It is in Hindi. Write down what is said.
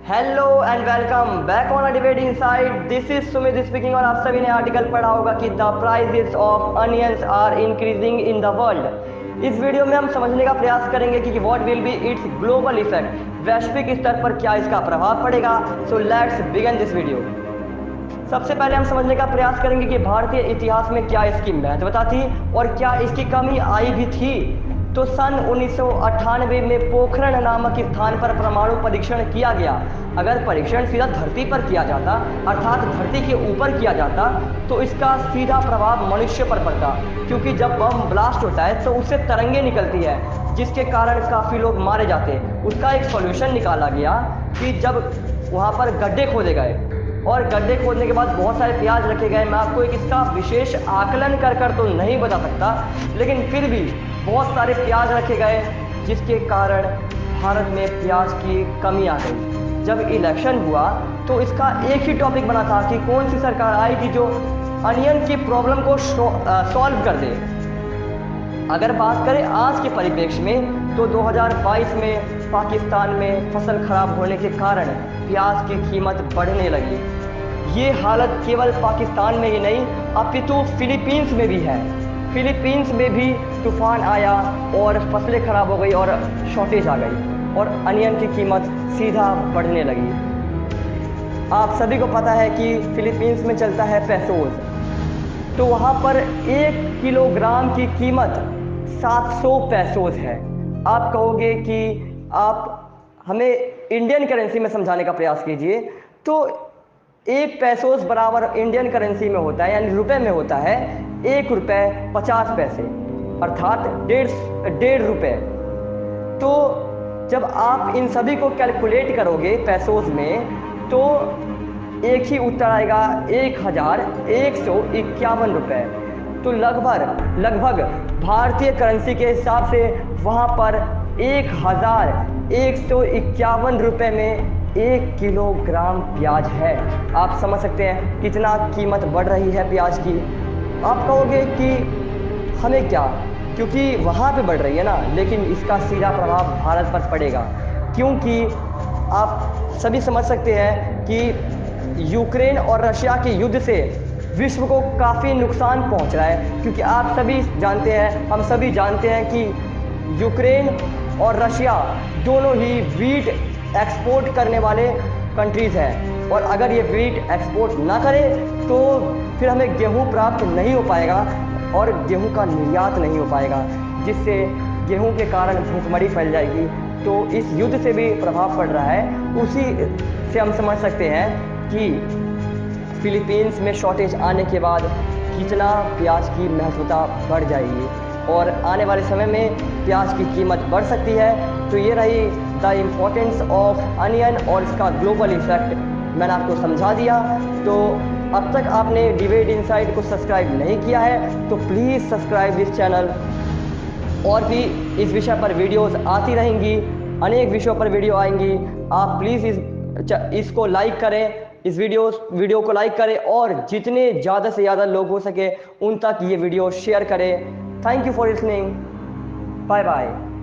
Hello and welcome back on a debate inside. This is Sumit speaking. और आप सभी ने आर्टिकल पढ़ा होगा कि the prices of onions are increasing in the world. इस वीडियो में हम समझने का प्रयास करेंगे कि what will be its global effect, वैश्विक स्तर पर क्या इसका प्रभाव पड़ेगा। So let's begin this video. सबसे पहले हम समझने का प्रयास करेंगे कि भारतीय इतिहास में क्या इसकी महत्वता थी और क्या इसकी कमी आई भी थी। तो सन 1998 में पोखरण नामक स्थान पर परमाणु परीक्षण किया गया। अगर परीक्षण सीधा धरती पर किया जाता, अर्थात धरती के ऊपर किया जाता, तो इसका सीधा प्रभाव मनुष्य पर पड़ता, क्योंकि जब बम ब्लास्ट होता है तो उससे तरंगे निकलती है जिसके कारण काफ़ी लोग मारे जाते हैं। उसका एक सॉल्यूशन निकाला गया कि जब वहाँ पर गड्ढे खोदे गए और गड्ढे खोदने के बाद बहुत सारे प्याज रखे गए। मैं आपको एक इसका विशेष आकलन कर तो नहीं बता सकता, लेकिन फिर भी बहुत सारे प्याज रखे गए जिसके कारण भारत में प्याज की कमी आ गई। जब इलेक्शन हुआ तो इसका एक ही टॉपिक बना था कि कौन सी सरकार आएगी जो अनियन की प्रॉब्लम को सॉल्व कर दे। अगर बात करें आज के परिप्रेक्ष्य में तो 2022 में पाकिस्तान में फसल खराब होने के कारण प्याज की कीमत बढ़ने लगी। ये हालत केवल पाकिस्तान में ही नहीं अपितु फिलीपींस में भी है। फिलीपींस में भी तूफान आया और फसलें खराब हो गई और शॉर्टेज आ गई और अनियन की कीमत सीधा बढ़ने लगी। आप सभी को पता है कि फिलीपींस में चलता है पेसोस, तो वहाँ पर 1 किलोग्राम की कीमत 700 पेसोस है। आप कहोगे कि आप हमें इंडियन करेंसी में समझाने का प्रयास कीजिए, तो 1 पेसोस बराबर इंडियन करेंसी में होता है, यानी रुपए में होता है 1 रुपये 50 पैसे, अर्थात डेढ़ रुपये। तो जब आप इन सभी को कैलकुलेट करोगे पेसोस में तो एक ही उत्तर आएगा 1151 रुपये। तो लगभग भारतीय करेंसी के हिसाब से वहाँ पर 1151 रुपये में 1 किलोग्राम प्याज है। आप समझ सकते हैं कितना कीमत बढ़ रही है प्याज की। आप कहोगे कि हमें क्या, क्योंकि वहाँ पे बढ़ रही है ना, लेकिन इसका सीधा प्रभाव भारत पर पड़ेगा, क्योंकि आप सभी समझ सकते हैं कि यूक्रेन और रशिया के युद्ध से विश्व को काफ़ी नुकसान पहुंच रहा है। क्योंकि आप सभी जानते हैं, हम सभी जानते हैं कि यूक्रेन और रशिया दोनों ही वीट एक्सपोर्ट करने वाले कंट्रीज़ हैं, और अगर ये वीट एक्सपोर्ट ना करें तो फिर हमें गेहूं प्राप्त नहीं हो पाएगा और गेहूं का निर्यात नहीं हो पाएगा, जिससे गेहूं के कारण भूखमरी फैल जाएगी। तो इस युद्ध से भी प्रभाव पड़ रहा है। उसी से हम समझ सकते हैं कि फिलीपींस में शॉर्टेज आने के बाद कितना प्याज की महत्वता बढ़ जाएगी और आने वाले समय में प्याज की कीमत बढ़ सकती है। तो ये रही द इम्पोर्टेंस ऑफ अनियन और इसका ग्लोबल इफेक्ट मैंने आपको समझा दिया। तो अब तक आपने डिबेट इनसाइड को सब्सक्राइब नहीं किया है तो प्लीज़ सब्सक्राइब दिस चैनल। और भी इस विषय पर वीडियोस आती रहेंगी, अनेक विषयों पर वीडियो आएंगी। आप प्लीज़ इसको लाइक करें, इस वीडियो को लाइक करें और जितने ज़्यादा से ज़्यादा लोग हो सके उन तक ये वीडियो शेयर करें। Thank you for listening. Bye bye.